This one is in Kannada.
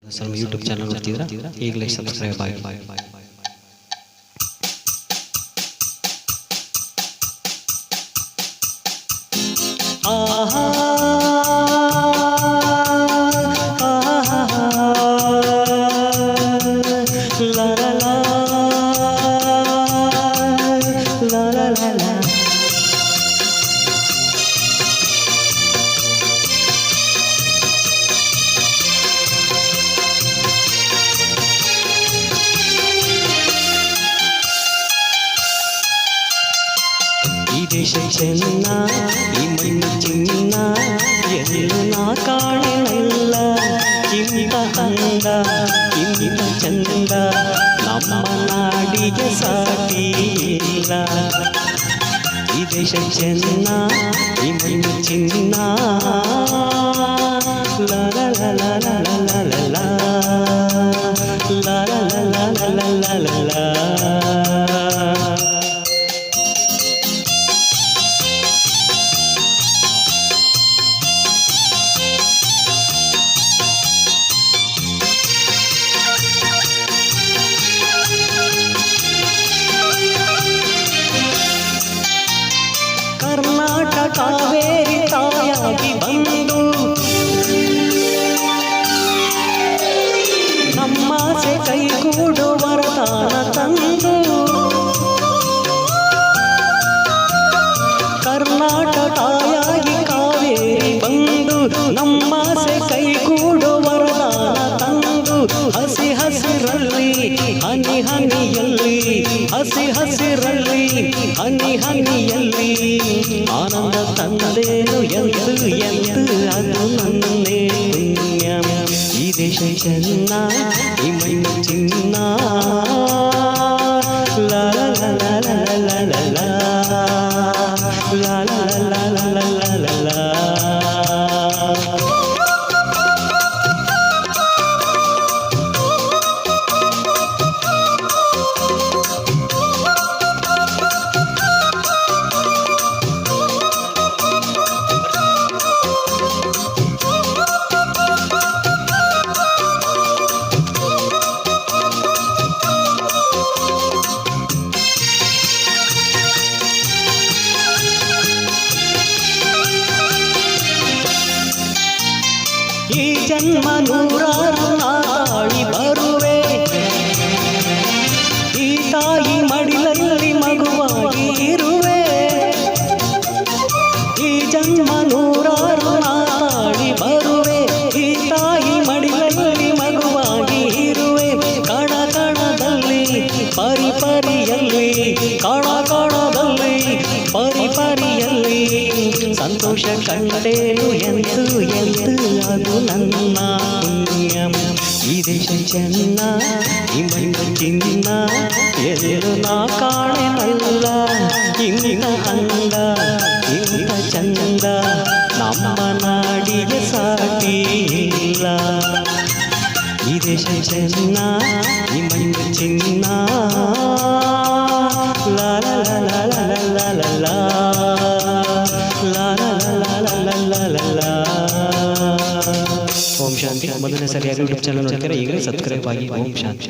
ನಮ್ಮ ಯೂಟ್ಯೂಬ್ ಚಾನಲ್ ನೋಡ್ತಿದ್ದೀರಾ ಈಗಲೇ ಸಬ್ಸ್ಕ್ರೈಬ್ ಆಗಿ. ಆಹಾ ಲಾ ಲಾ ಲಾ ಲಾ ಲಾ ಲಾ. ಈ ದೇಶ ಚೆನ್ನ, ಈ ಮಣ್ಣು ಚಿನ್ನ, ಎಲ್ಲೂ ನಾ ಕಾಣೆನಲ್ಲ. ಇಂಥ ಅಂದ, ಇಂಥ ಚಂದ, ನಮ್ಮ ನಾಡಿಗೆ ಸಾಟಿ ಇಲ್ಲ. ಈ ದೇಶ ಚೆನ್ನ, ಈ ಮಣ್ಣು ಚಿನ್ನ, ಲಾ ಲಾ ಲಾ ಲಾ ಲಾ ಲಾ ಲಾ ಲಾ ಲಾ ಲಾ ಲಾ ಲಾ ಲಾ ಲಾ. ಕರ್ನಾಟಕ ಕಾವೇರಿ ತಾಯಾಗಿ ಬಂದು ನಮ್ಮಾಸೆ ಕೈಗೂಡು ವರದಾನ ತಂದು. ಕರ್ನಾಟಕ ತಾಯಾಗಿ ಕಾವೇರಿ ಬಂದು ನಮ್ಮಾಸೆ ಕೈಗೂಡು ವರದಾನ ತಂದು. ಹಸಿ ಹಸಿರಲ್ಲಿ ಹನಿ ಹನಿಯಲ್ಲಿ, ಹಸಿ ಹಸಿರಲ್ಲಿ ಹನಿ ಹನಿಯಲ್ಲಿ ಆನಂದ ತಂದೇನು ಎಂದು ಎಂದು ಅದು ನನ್ನೇ ಪುಣ್ಯ. ಈ ದೇಶ ಚೆನ್ನ, ಈ ಮಣ್ಣು ಚಿನ್ನ, ಲಾ ಲಾ ಲಾ ಲಾ ಲಾ ಲಾ ಲಾ ಲಾ ಲಾ ಲಾ ಲಾ ಲಾ. ಈ ಜನ್ಮ ನೂರಾರು ನಾಳಿ ಬರುವೆ, ಈ ತಾಯಿ ಮಡಿಲಲ್ಲಿ ಮಗುವಾಗಿ ಇರುವೆ. ಈ ಜನ್ಮ ನೂರಾರು ನಾಳಿ ಬರುವೆ, ಈ ತಾಯಿ ಮಡಿಲಲ್ಲಿ ಮಗುವಾಗಿ ಇರುವೆ. ಕಣ ಕಣದಲ್ಲಿ ಪರಿ ಪರಿಯಲ್ಲಿ, ಕಣ ಕಣದಲ್ಲಿ ಪರಿ ಪರಿಯಲ್ಲಿ ಸಂತೋಷ ಕಂಡೇನು ಎಂದು ಎಂದು ಅದು ನನ್ನ ಪುಣ್ಯ. ಈ ದೇಶ ಚೆನ್ನ, ಈ ಮಣ್ಣು ಚಿನ್ನ, ಎಲ್ಲೂ ನಾ ಕಾಣೆನಲ್ಲ. ಇಂಥ ಅಂದ, ಇಂಥ ಚಂದ, ನಮ್ಮ ನಾಡಿಗೆ ಸಾಟಿ ಇಲ್ಲ. ಈ ದೇಶ ಚೆನ್ನ, ಈ ಮಣ್ಣು ಚಿನ್ನ, ಲಾ ಲಾ ಲಾ ಲಾ ಲಾ ಲಾ ಲಾ ಲಾ ಲಾ ಲಾ ಲಾ. ಓಂ ಶಾಂತಿ. ಮೊದಲನೇ ಸರಿಯಾಗಿ ಯೂಟ್ಯೂಬ್ ಚಾನಲ್ ನೋಡ್ತಾರೆ ಈಗಲೇ ಸಬ್ಸ್ಕ್ರೈಬ್ ಆಗಿ. ಓಂ ಶಾಂತಿ.